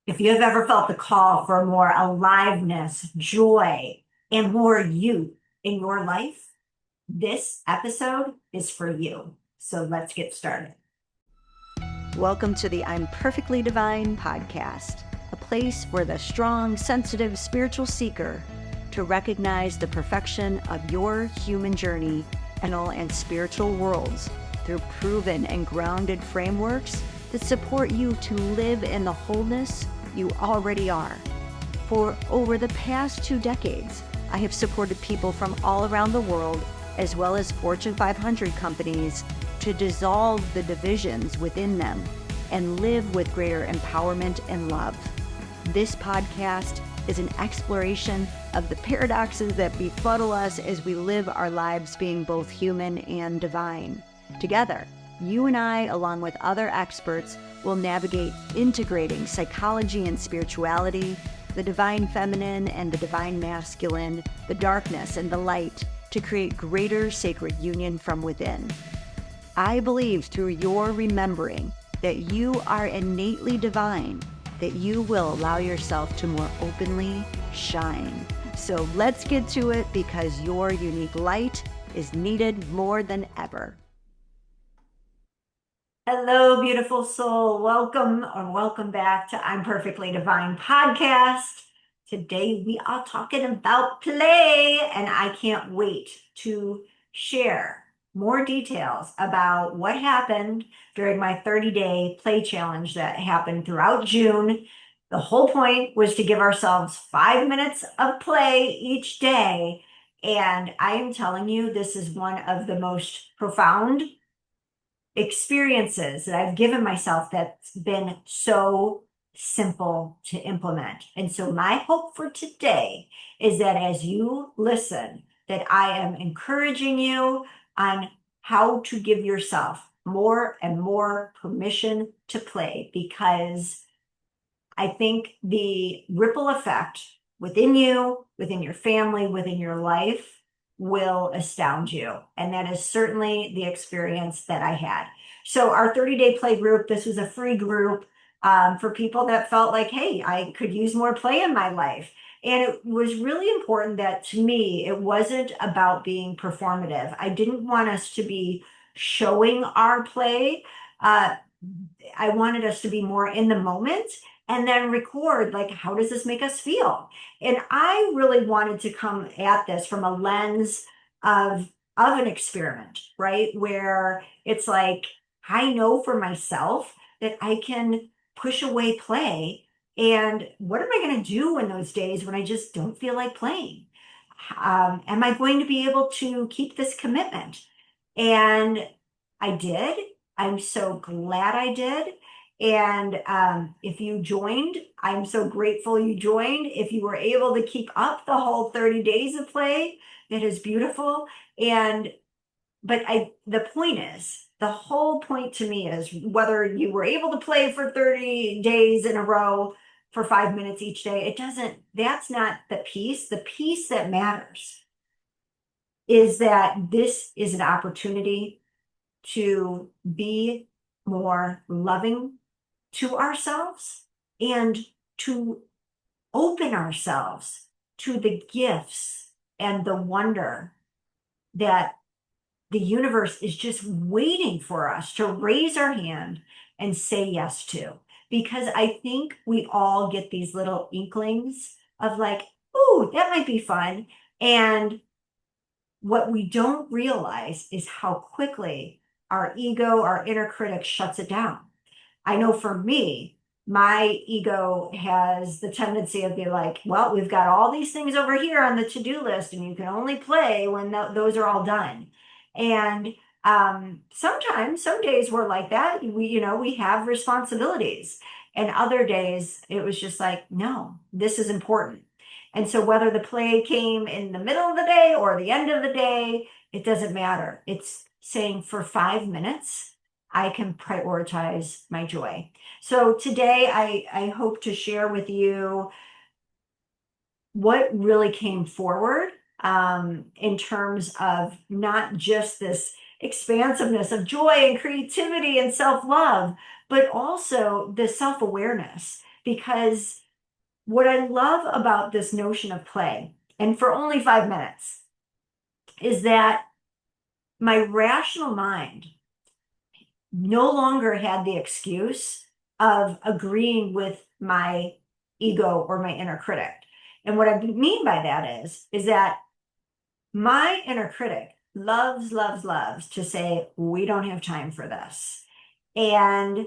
If you have ever felt the call for more aliveness, joy, and more you in your life, this episode is for you. So let's get started. Welcome to the I'm Perfectly Divine podcast, a place for the strong, sensitive, spiritual seeker to recognize the perfection of your human journey and spiritual worlds through proven and grounded frameworks that support you to live in the wholeness you already are. For over the past 2 decades, I have supported people from all around the world, as well as Fortune 500 companies, to dissolve the divisions within them and live with greater empowerment and love. This podcast is an exploration of the paradoxes that befuddle us as we live our lives being both human and divine. Together, you and I, along with other experts, will navigate integrating psychology and spirituality, the divine feminine and the divine masculine, the darkness and the light, to create greater sacred union from within. I believe through your remembering that you are innately divine, that you will allow yourself to more openly shine. So let's get to it, because your unique light is needed more than ever. Hello, beautiful soul. Welcome back to I'm Perfectly Divine podcast. Today we are talking about play, and I can't wait to share more details about what happened during my 30-day play challenge that happened throughout June. The whole point was to give ourselves 5 minutes of play each day. And I am telling you, this is one of the most profound experiences that I've given myself that's been so simple to implement. And so my hope for today is that as you listen, that I am encouraging you on how to give yourself more and more permission to play, because I think the ripple effect within you, within your family, within your life will astound you. And that is certainly the experience that I had. So our 30-day play group, this was a free group for people that felt like, hey, I could use more play in my life. And it was really important that, to me, it wasn't about being performative. I didn't want us to be showing our play. I wanted us to be more in the moment and then record, like, how does this make us feel? And I really wanted to come at this from a lens of an experiment, right? Where it's like, I know for myself that I can push away play. And what am I going to do in those days when I just don't feel like playing? Am I going to be able to keep this commitment? And I did. I'm so glad I did. And if you joined, I'm so grateful you joined. If you were able to keep up the whole 30 days of play, that is beautiful. And the point is, the whole point to me is, whether you were able to play for 30 days in a row for 5 minutes each day, that's not the piece. The piece that matters is that this is an opportunity to be more loving to ourselves and to open ourselves to the gifts and the wonder that the universe is just waiting for us to raise our hand and say yes to. Because I think we all get these little inklings of like, oh, that might be fun. And what we don't realize is how quickly our ego, our inner critic, shuts it down. I know for me, my ego has the tendency of being like, well, we've got all these things over here on the to-do list, and you can only play when those are all done. And sometimes, some days we're like that. We have responsibilities. And other days it was just like, no, this is important. And so whether the play came in the middle of the day or the end of the day, it doesn't matter. It's saying, for 5 minutes, I can prioritize my joy. So today I hope to share with you what really came forward in terms of not just this expansiveness of joy and creativity and self-love, but also the self-awareness because what I love about this notion of play, and for only 5 minutes, is that my rational mind no longer had the excuse of agreeing with my ego or my inner critic. And what I mean by that is that my inner critic loves to say, we don't have time for this. And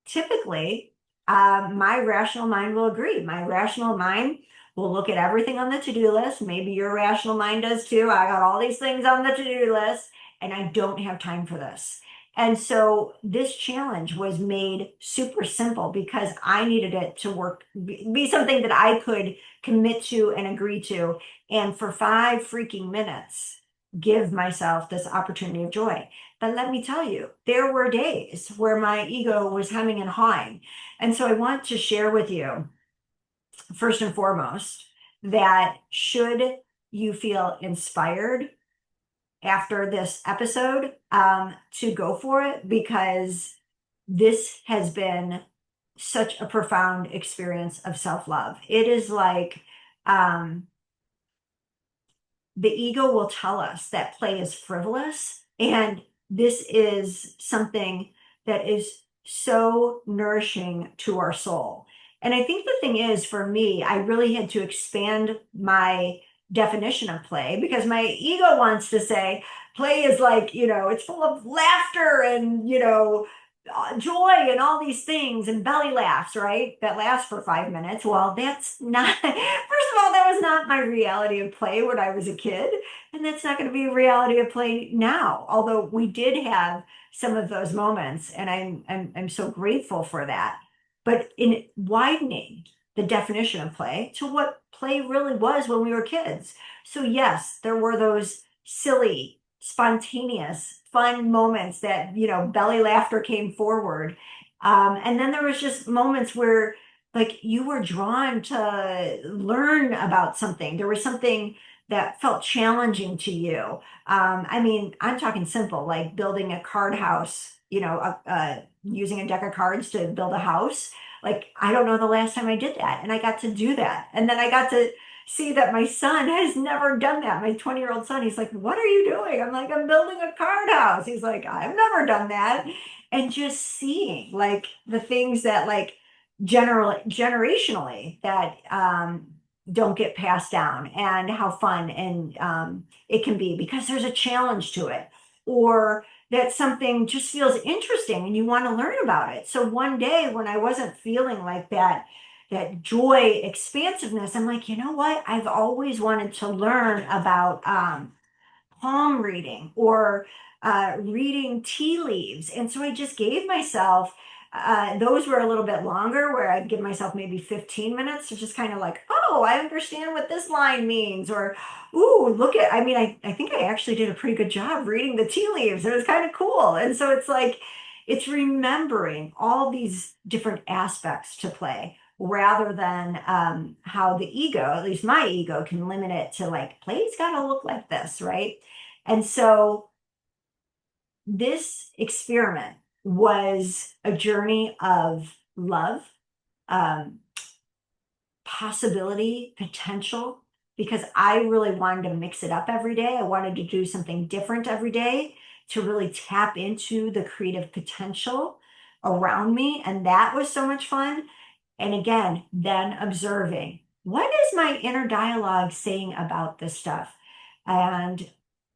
typically, my rational mind will agree. My rational mind will look at everything on the to-do list. Maybe your rational mind does too. I got all these things on the to-do list, and I don't have time for this. And so this challenge was made super simple because I needed it to work, be something that I could commit to and agree to. And for 5 freaking minutes, give myself this opportunity of joy. But let me tell you, there were days where my ego was hemming and hawing. And so I want to share with you, first and foremost, that should you feel inspired after this episode, to go for it, because this has been such a profound experience of self-love. It is like, the ego will tell us that play is frivolous, and this is something that is so nourishing to our soul. And I think the thing is, for me, I really had to expand my definition of play because my ego wants to say play is like, it's full of laughter and, joy and all these things and belly laughs, right? That last for 5 minutes. Well, that's not, first of all, that was not my reality of play when I was a kid. And that's not going to be a reality of play now. Although we did have some of those moments, and I'm so grateful for that. But in widening the definition of play to what play really was when we were kids. So yes, there were those silly, spontaneous, fun moments that, belly laughter came forward. And then there was just moments where like you were drawn to learn about something. There was something that felt challenging to you. I mean, I'm talking simple, like building a card house, using a deck of cards to build a house. Like, I don't know the last time I did that. And I got to do that. And then I got to see that my son has never done that. My 20-year-old son, he's like, what are you doing? I'm like, I'm building a card house. He's like, I've never done that. And just seeing like the things that like generationally that don't get passed down, and how fun and it can be because there's a challenge to it, or that something just feels interesting and you want to learn about it. So one day when I wasn't feeling like that joy expansiveness, I'm like, you know what? I've always wanted to learn about palm reading or reading tea leaves. And so I just gave myself, those were a little bit longer, where I'd give myself maybe 15 minutes to just kind of like, oh, I understand what this line means. Or, ooh, look at, I mean, I think I actually did a pretty good job reading the tea leaves. It was kind of cool. And so it's like, it's remembering all these different aspects to play rather than how the ego, at least my ego, can limit it to like, play's got to look like this, right? And so this experiment was a journey of love, um, possibility, potential, because I really wanted to mix it up every day. I wanted to do something different every day to really tap into the creative potential around me. And that was so much fun. And again, then observing, what is my inner dialogue saying about this stuff? And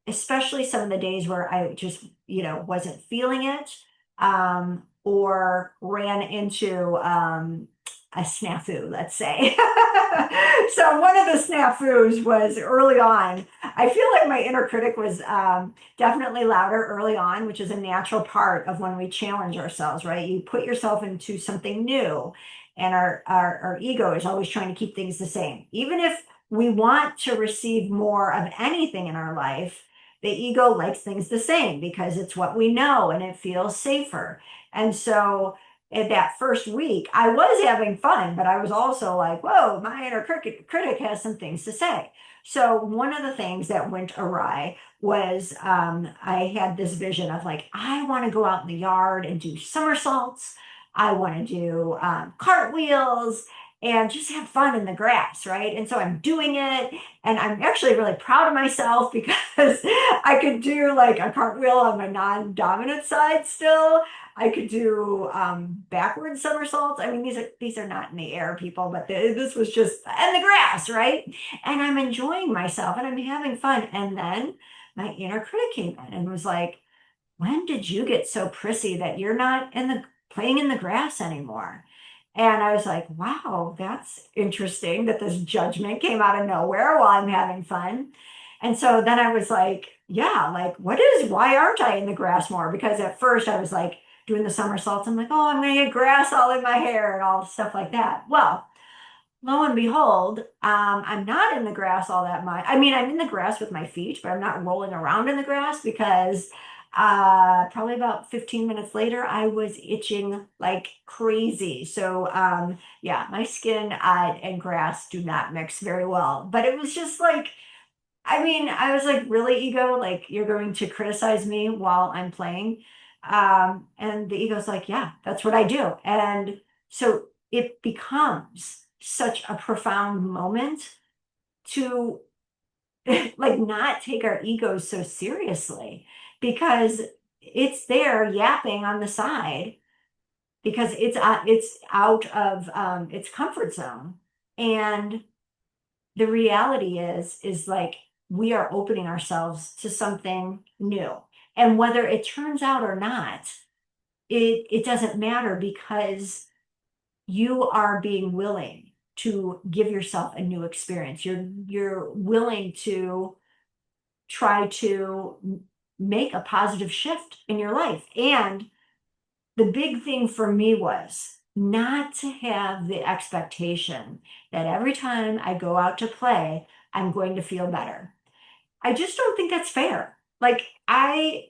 especially some of the days where I just, wasn't feeling it, or ran into a snafu, let's say. So one of the snafus was early on. I feel like my inner critic was definitely louder early on, which is a natural part of when we challenge ourselves, right? You put yourself into something new, and our ego is always trying to keep things the same. Even if we want to receive more of anything in our life, the ego likes things the same because it's what we know and it feels safer. And so in that first week, I was having fun, but I was also like, whoa, my inner critic has some things to say. So one of the things that went awry was I had this vision of like, I want to go out in the yard and do somersaults. I want to do cartwheels and just have fun in the grass, right? And so I'm doing it, and I'm actually really proud of myself because I could do like a cartwheel on my non-dominant side still. I could do backward somersaults. I mean, these are not in the air, people, but this was just in the grass, right? And I'm enjoying myself and I'm having fun. And then my inner critic came in and was like, when did you get so prissy that you're not in the playing in the grass anymore? And I was like, wow, that's interesting that this judgment came out of nowhere while I'm having fun. And so then I was like, yeah, like, why aren't I in the grass more? Because at first I was like doing the somersaults. I'm like, oh, I'm going to get grass all in my hair and all stuff like that. Well, lo and behold, I'm not in the grass all that much. I mean, I'm in the grass with my feet, but I'm not rolling around in the grass because probably about 15 minutes later, I was itching like crazy. So, yeah, my skin and grass do not mix very well. But it was just like, I mean, I was like, really, ego, like you're going to criticize me while I'm playing. And the ego's like, yeah, that's what I do. And so it becomes such a profound moment to like not take our egos so seriously because it's there yapping on the side because it's out of its comfort zone. And the reality is like we are opening ourselves to something new. And whether it turns out or not, it doesn't matter because you are being willing to give yourself a new experience. You're willing to try to make a positive shift in your life. And the big thing for me was not to have the expectation that every time I go out to play, I'm going to feel better. I just don't think that's fair. Like, I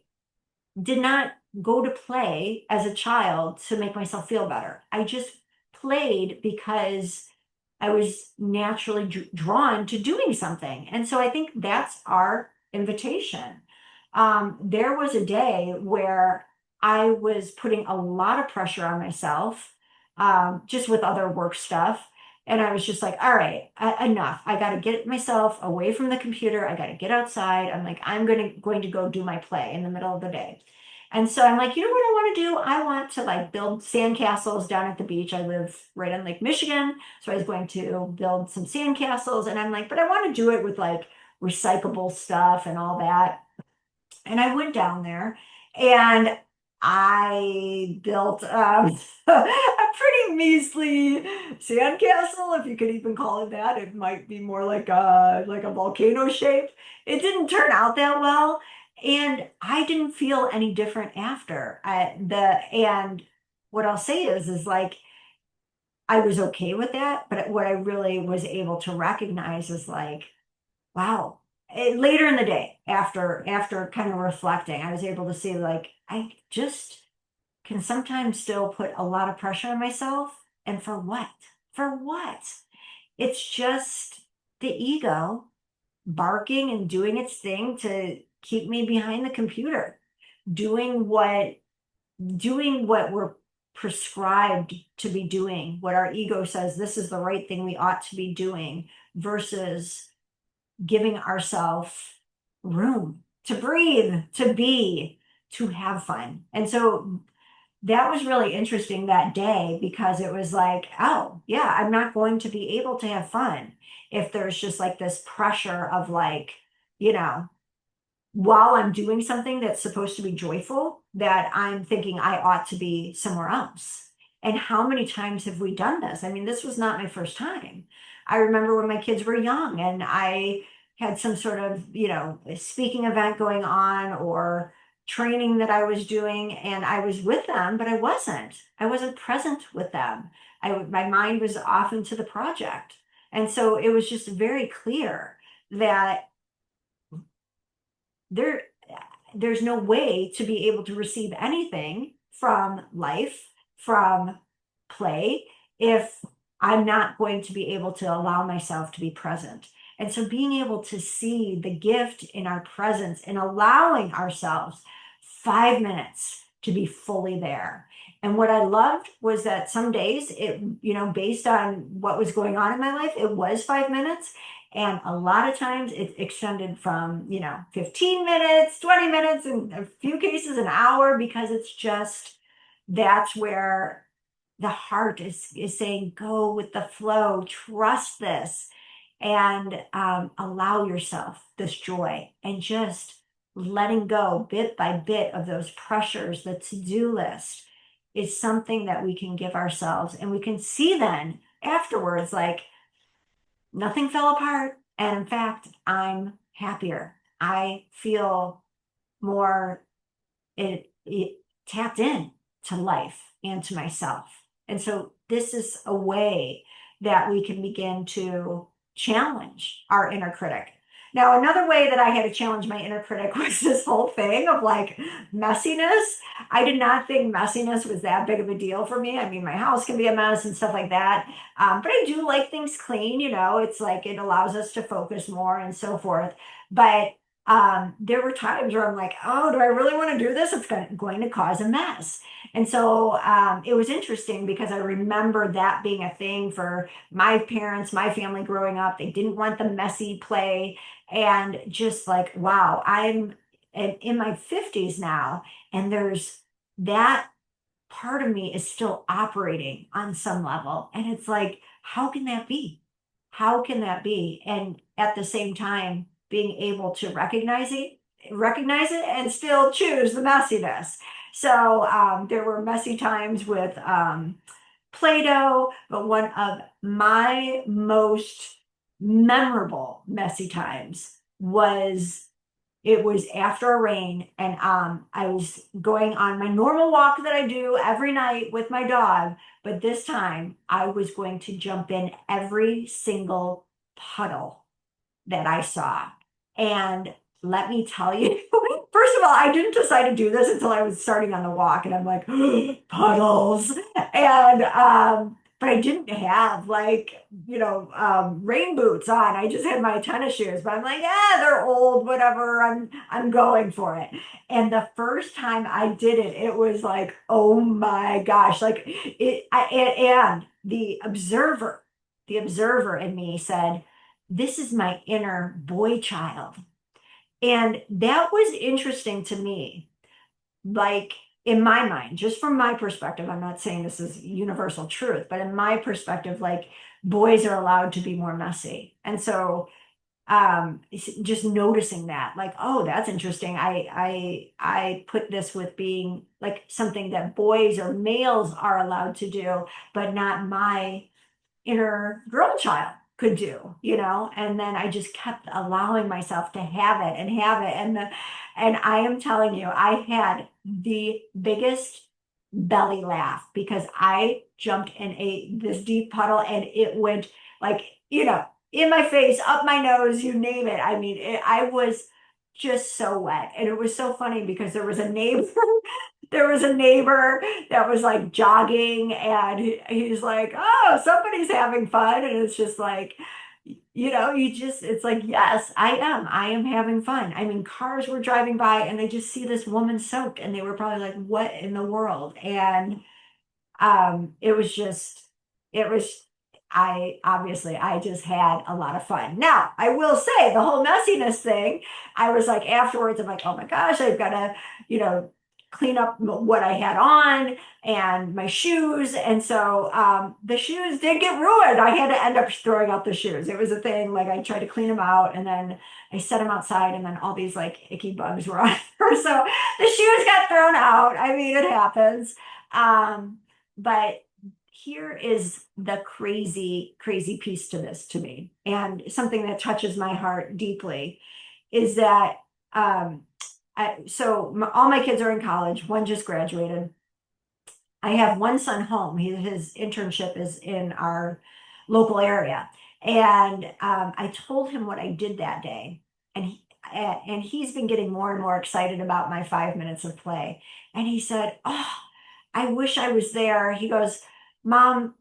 did not go to play as a child to make myself feel better. I just played because I was naturally drawn to doing something. And so I think that's our invitation. There was a day where I was putting a lot of pressure on myself, just with other work stuff. And I was just like, all right, enough. I got to get myself away from the computer. I got to get outside. I'm like, I'm going to go do my play in the middle of the day. And so I'm like, you know what I want to do? I want to like build sandcastles down at the beach. I live right on Lake Michigan. So I was going to build some sandcastles. And I'm like, but I want to do it with like recyclable stuff and all that. And I went down there and I built a pretty measly sandcastle, if you could even call it that. It might be more like a volcano shape. It didn't turn out that well, and I didn't feel any different after. And what I'll say is like I was okay with that, but what I really was able to recognize is like, wow. Later in the day, after kind of reflecting, I was able to see like I just can sometimes still put a lot of pressure on myself. And for what? For what? It's just the ego barking and doing its thing to keep me behind the computer, doing what doing what we're prescribed to be doing, what our ego says this is the right thing we ought to be doing versus giving ourselves room to breathe, to be, to have fun. And so that was really interesting that day because it was like, oh, yeah, I'm not going to be able to have fun if there's just like this pressure of like, you know, while I'm doing something that's supposed to be joyful, that I'm thinking I ought to be somewhere else. And how many times have we done this? I mean, this was not my first time. I remember when my kids were young and I had some sort of, speaking event going on or training that I was doing and I was with them, but I wasn't. I wasn't present with them. My mind was off into the project. And so it was just very clear that there there's no way to be able to receive anything from life, from play, if I'm not going to be able to allow myself to be present. And so being able to see the gift in our presence and allowing ourselves 5 minutes to be fully there. And what I loved was that some days based on what was going on in my life, it was 5 minutes. And a lot of times it extended from, 15 minutes, 20 minutes, in a few cases, an hour, because it's just, that's where the heart is saying, go with the flow, trust this, and allow yourself this joy, and just letting go bit by bit of those pressures. The to-do list is something that we can give ourselves, and we can see then afterwards, like, nothing fell apart. And in fact, I'm happier. I feel more it tapped in to life and to myself. And so this is a way that we can begin to challenge our inner critic. Now, another way that I had to challenge my inner critic was this whole thing of like messiness. I did not think messiness was that big of a deal for me. I mean, my house can be a mess and stuff like that. But I do like things clean, it's like it allows us to focus more and so forth. But there were times where I'm like, oh, do I really want to do this? It's going to cause a mess. And so it was interesting because I remember that being a thing for my parents, my family growing up. They didn't want the messy play. And just like, wow, I'm in my 50s now, and there's that part of me is still operating on some level. And it's like, how can that be? How can that be? And at the same time, being able to recognize it and still choose the messiness. So there were messy times with Play-Doh, but one of my most memorable messy times was it was after a rain, and I was going on my normal walk that I do every night with my dog, but this time I was going to jump in every single puddle that I saw. And let me tell you, first of all, I didn't decide to do this until I was starting on the walk, and I'm like, puddles. And but I didn't have like, rain boots on. I just had my tennis shoes, but I'm like, they're old, whatever. I'm going for it. And the first time I did it, it was like, oh my gosh, like and the observer in me said, this is my inner boy child. And that was interesting to me. Like, in my mind, just from my perspective, I'm not saying this is universal truth, but in my perspective, like, boys are allowed to be more messy. And so just noticing that, like, oh, that's interesting. I put this with being like something that boys or males are allowed to do, but not my inner girl child could do, and then I just kept allowing myself to have it and have it. And I am telling you, I had the biggest belly laugh because I jumped in this deep puddle, and it went like, in my face, up my nose, you name it. I mean, I was just so wet. And it was so funny because there was a neighbor there was a neighbor that was like jogging, and he's like, oh, somebody's having fun. And it's just like, it's like, yes, I am having fun. I mean, cars were driving by and they just see this woman soaked, and they were probably like, what in the world? And it was just, it was, I just had a lot of fun. Now, I will say the whole messiness thing, I was like, afterwards, I'm like, oh my gosh, I've got to, you know, clean up what I had on and my shoes. And so the shoes did get ruined. I had to end up throwing out the shoes. It was a thing. Like, I tried to clean them out, and then I set them outside, and then all these like icky bugs were on her. So the shoes got thrown out. I mean, it happens. But here is the crazy, crazy piece to this to me, and something that touches my heart deeply is that all my kids are in college. One just graduated. I have one son home. His internship is in our local area, and I told him what I did that day, and he's been getting more and more excited about my 5 minutes of play. And he said, "Oh, I wish I was there." He goes, "Mom,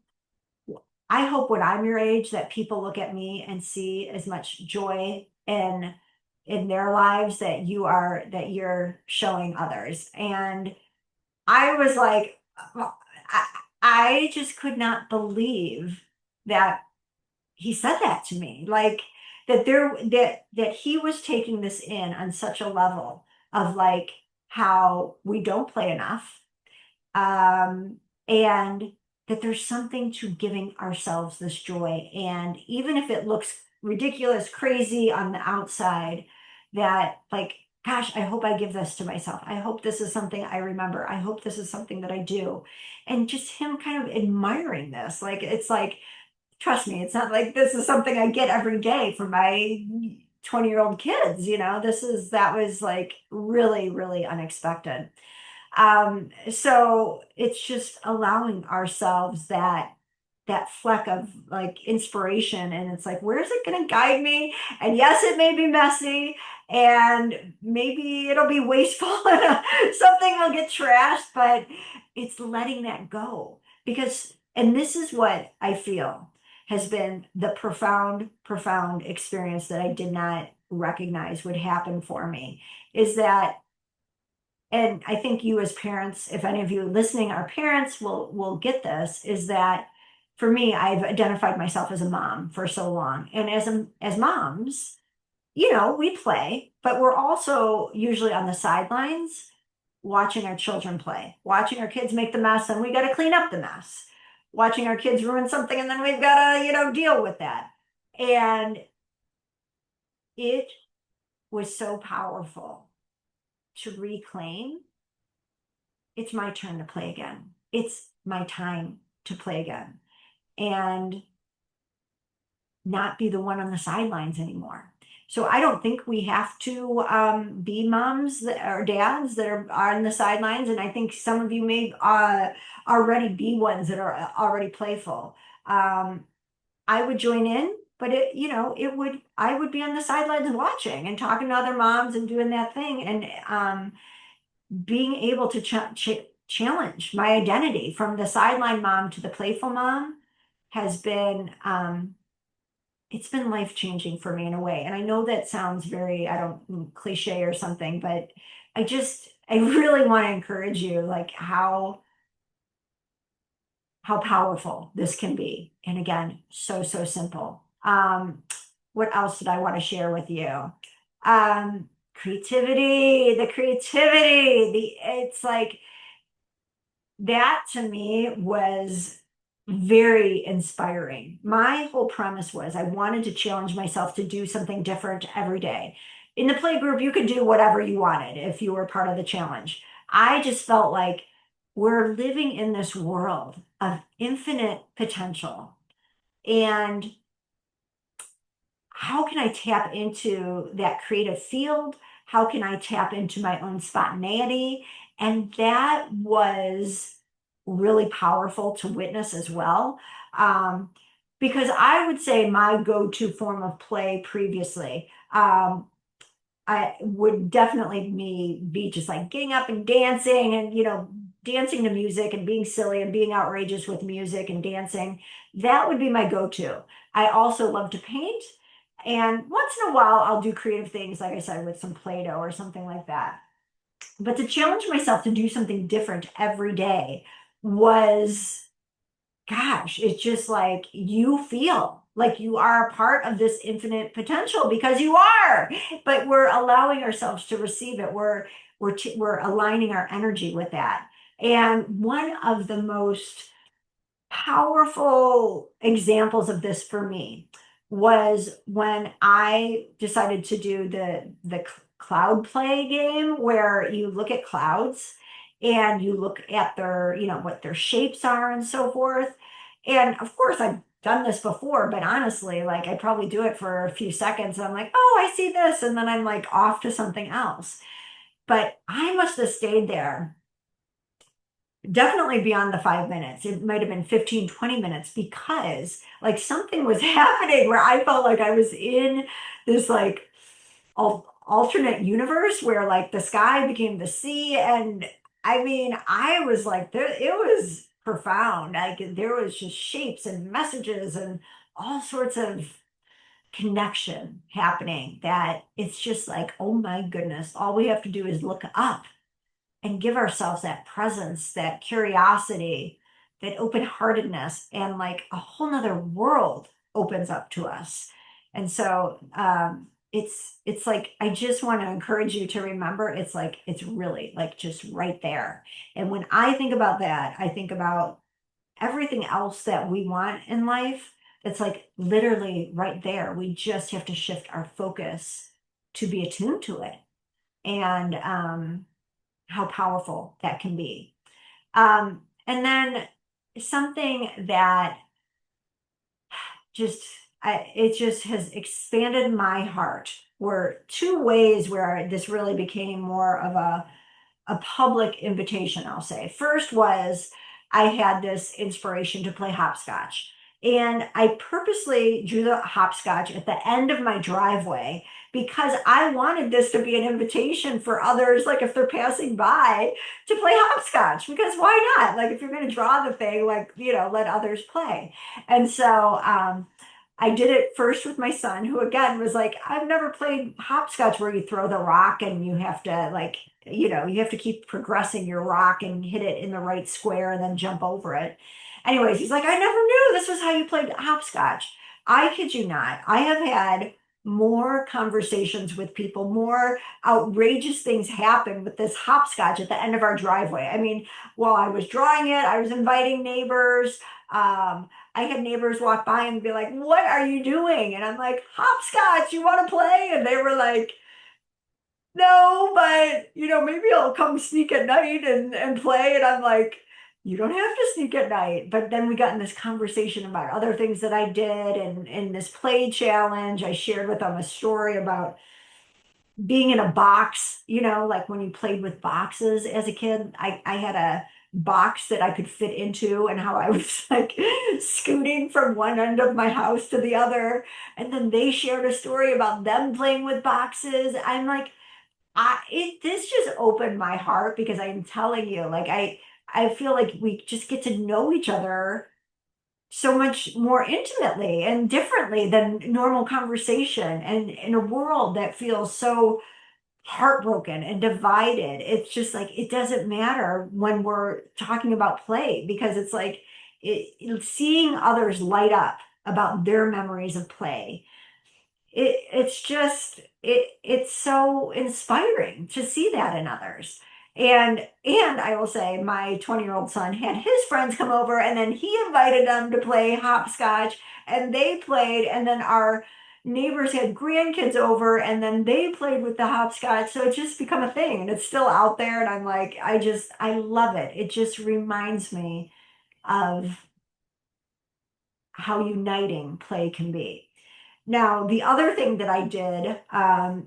I hope when I'm your age that people look at me and see as much joy in their lives that you're showing others." And I was like, Well, I just could not believe that he said that to me. Like that he was taking this in on such a level of like how we don't play enough. Um, and that there's something to giving ourselves this joy. And even if it looks ridiculous, crazy on the outside, that like, gosh, I hope I give this to myself. I hope this is something I remember. I hope this is something that I do. And just him kind of admiring this. Like, it's like, trust me, it's not like this is something I get every day from my 20-year-old kids, that was like really, really unexpected. So it's just allowing ourselves that fleck of like inspiration, and it's like, where's it going to guide me? And yes, it may be messy, and maybe it'll be wasteful, and something will get trashed, but it's letting that go. Because, and this is what I feel has been the profound, profound experience that I did not recognize would happen for me, is that, and I think you as parents, if any of you listening are parents, will get this, is that for me, I've identified myself as a mom for so long. And as moms, we play, but we're also usually on the sidelines watching our children play, watching our kids make the mess, and we got to clean up the mess. Watching our kids ruin something, and then we've got to, deal with that. And it was so powerful to reclaim, it's my turn to play again. It's my time to play again and not be the one on the sidelines anymore. So I don't think we have to be moms or dads that are on the sidelines. And I think some of you may already be ones that are already playful. I would join in, but I would be on the sidelines watching and talking to other moms and doing that thing. And being able to challenge my identity from the sideline mom to the playful mom has been it's been life changing for me in a way. And I know that sounds very, I don't, cliche or something, but I really want to encourage you, like how powerful this can be. And again, so, so simple. What else did I want to share with you? Creativity, it's like that to me was very inspiring. My whole premise was I wanted to challenge myself to do something different every day. In the play group, you could do whatever you wanted if you were part of the challenge. I just felt like we're living in this world of infinite potential. And how can I tap into that creative field? How can I tap into my own spontaneity? And that was really powerful to witness as well. Um, because I would say my go-to form of play previously, I would definitely be just like getting up and dancing and, dancing to music and being silly and being outrageous with music and dancing. That would be my go-to. I also love to paint. And once in a while, I'll do creative things, like I said, with some Play-Doh or something like that. But to challenge myself to do something different every day was, gosh, it's just like you feel like you are a part of this infinite potential because you are, but we're allowing ourselves to receive it. We're aligning our energy with that. And one of the most powerful examples of this for me was when I decided to do the cloud play game where you look at clouds and you look at their, what their shapes are and so forth. And of course, I've done this before, but honestly, like I probably do it for a few seconds. And I'm like, oh, I see this. And then I'm like off to something else. But I must have stayed there definitely beyond the 5 minutes. It might have been 15, 20 minutes because like something was happening where I felt like I was in this like alternate universe where like the sky became the sea. And I mean, I was like, there, it was profound. Like there was just shapes and messages and all sorts of connection happening that it's just like, oh my goodness, all we have to do is look up and give ourselves that presence, that curiosity, that open-heartedness, and like a whole nother world opens up to us. And so it's like I just want to encourage you to remember it's like it's really like just right there. And when I think about that, I think about everything else that we want in life. It's like literally right there. We just have to shift our focus to be attuned to it. And how powerful that can be. And then something that just it just has expanded my heart were two ways where this really became more of a public invitation, I'll say. First was I had this inspiration to play hopscotch. And I purposely drew the hopscotch at the end of my driveway because I wanted this to be an invitation for others, like if they're passing by, to play hopscotch. Because why not? Like if you're going to draw the thing, like, let others play. And so I did it first with my son, who again was like, I've never played hopscotch where you throw the rock and you have to like, you have to keep progressing your rock and hit it in the right square and then jump over it. Anyways, he's like, I never knew this was how you played hopscotch. I kid you not. I have had more conversations with people, more outrageous things happen with this hopscotch at the end of our driveway. I mean, while I was drawing it, I was inviting neighbors. I had neighbors walk by and be like, what are you doing? And I'm like, hopscotch, you want to play? And they were like, no, but maybe I'll come sneak at night and play. And I'm like, you don't have to sneak at night. But then we got in this conversation about other things that I did and in this play challenge. I shared with them a story about being in a box, like when you played with boxes as a kid. I had a box that I could fit into and how I was like scooting from one end of my house to the other. And then they shared a story about them playing with boxes. I'm like, this just opened my heart because I'm telling you, like I feel like we just get to know each other so much more intimately and differently than normal conversation. And in a world that feels so heartbroken and divided, it's just like it doesn't matter when we're talking about play because it's like seeing others light up about their memories of play, it's just it's so inspiring to see that in others. And I will say my 20-year-old son had his friends come over and then he invited them to play hopscotch and they played, and then our neighbors had grandkids over and then they played with the hopscotch. So it's just become a thing and it's still out there, and I'm like, I love it. It just reminds me of how uniting play can be. Now, the other thing that I did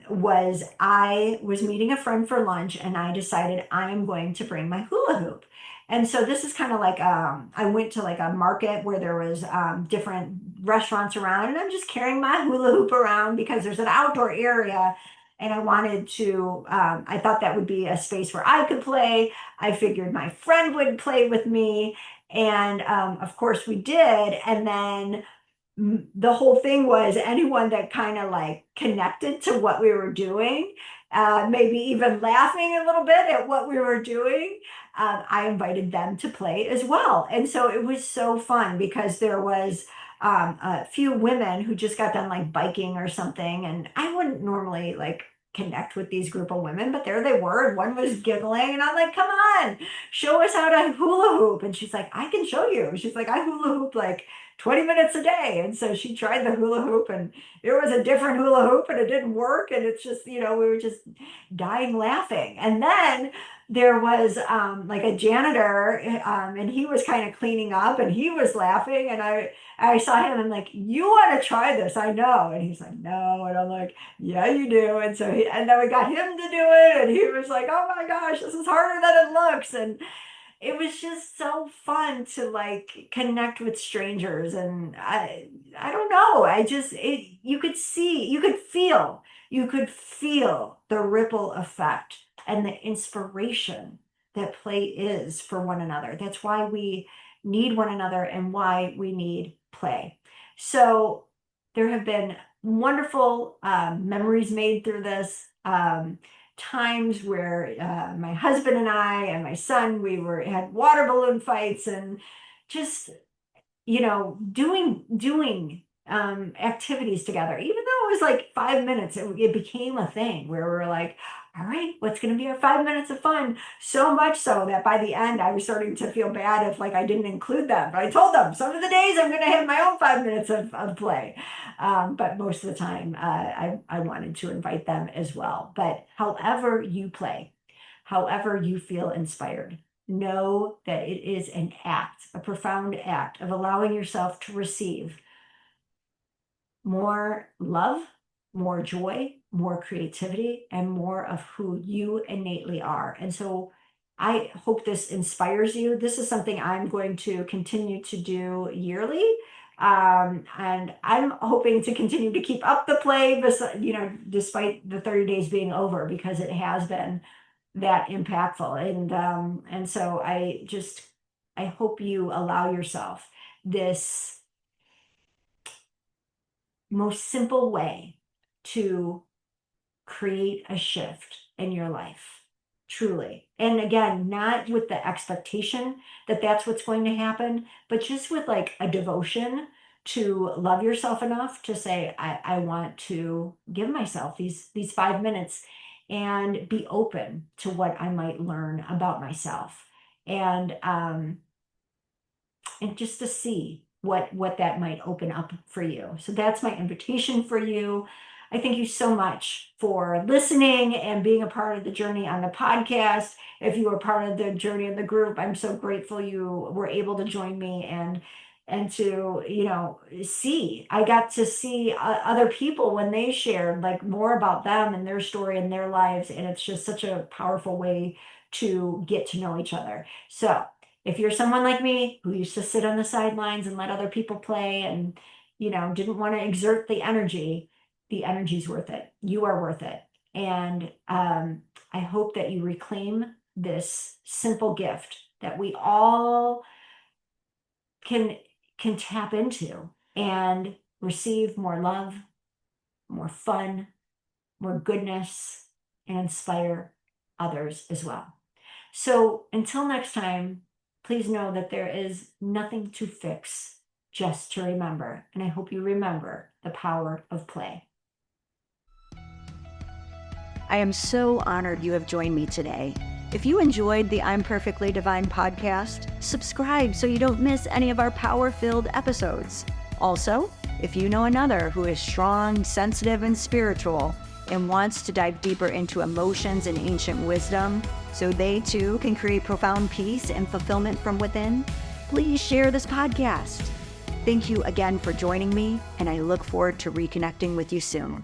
was I was meeting a friend for lunch and I decided I am going to bring my hula hoop. And so this is kind of like I went to like a market where there was different restaurants around, and I'm just carrying my hula hoop around because there's an outdoor area and I wanted to, I thought that would be a space where I could play. I figured my friend would play with me. And of course we did. And then the whole thing was anyone that kind of like connected to what we were doing, maybe even laughing a little bit at what we were doing, I invited them to play as well. And so it was so fun because there was a few women who just got done like biking or something. And I wouldn't normally like connect with these group of women, but there they were. And one was giggling, and I'm like, come on, show us how to hula hoop. And she's like, I can show you. She's like, I hula hoop like 20 minutes a day. And so she tried the hula hoop, and it was a different hula hoop and it didn't work. And it's just, we were just dying laughing. And then there was like a janitor, and he was kind of cleaning up and he was laughing. And I saw him and like, you want to try this? I know. And he's like, no. And I'm like, yeah, you do. And so and then we got him to do it. And he was like, oh my gosh, this is harder than it looks. And it was just so fun to like connect with strangers. And I don't know, you could see, you could feel the ripple effect and the inspiration that play is for one another. That's why we need one another and why we need play. So there have been wonderful memories made through this. times where my husband and I and my son, had water balloon fights and just, doing activities together. Even though it was like 5 minutes, it became a thing where we're like, all right, what's going to be our 5 minutes of fun? So much so that by the end, I was starting to feel bad if like I didn't include them. But I told them some of the days I'm going to have my own 5 minutes of play. But most of the time, I wanted to invite them as well. But however you play, however you feel inspired, know that it is an act, a profound act of allowing yourself to receive more love, more joy, more creativity, and more of who you innately are. And so I hope this inspires you. This is something I'm going to continue to do yearly. And I'm hoping to continue to keep up the play, despite the 30 days being over, because it has been that impactful. And so I hope you allow yourself this most simple way to create a shift in your life, truly. And again, not with the expectation that that's what's going to happen, but just with like a devotion to love yourself enough to say, I want to give myself these 5 minutes and be open to what I might learn about myself. And just to see what that might open up for you. So that's my invitation for you. I thank you so much for listening and being a part of the journey on the podcast. If you were part of the journey in the group, I'm so grateful you were able to join me and to, see. I got to see other people when they shared like more about them and their story and their lives, and it's just such a powerful way to get to know each other. So if you're someone like me who used to sit on the sidelines and let other people play and, didn't want to exert the energy's worth it. You are worth it. And I hope that you reclaim this simple gift that we all can tap into and receive more love, more fun, more goodness, and inspire others as well. So until next time, please know that there is nothing to fix, just to remember. And I hope you remember the power of play. I am so honored you have joined me today. If you enjoyed the I'm Perfectly Divine podcast, subscribe so you don't miss any of our power-filled episodes. Also, if you know another who is strong, sensitive, and spiritual, and wants to dive deeper into emotions and ancient wisdom so they too can create profound peace and fulfillment from within, please share this podcast. Thank you again for joining me, and I look forward to reconnecting with you soon.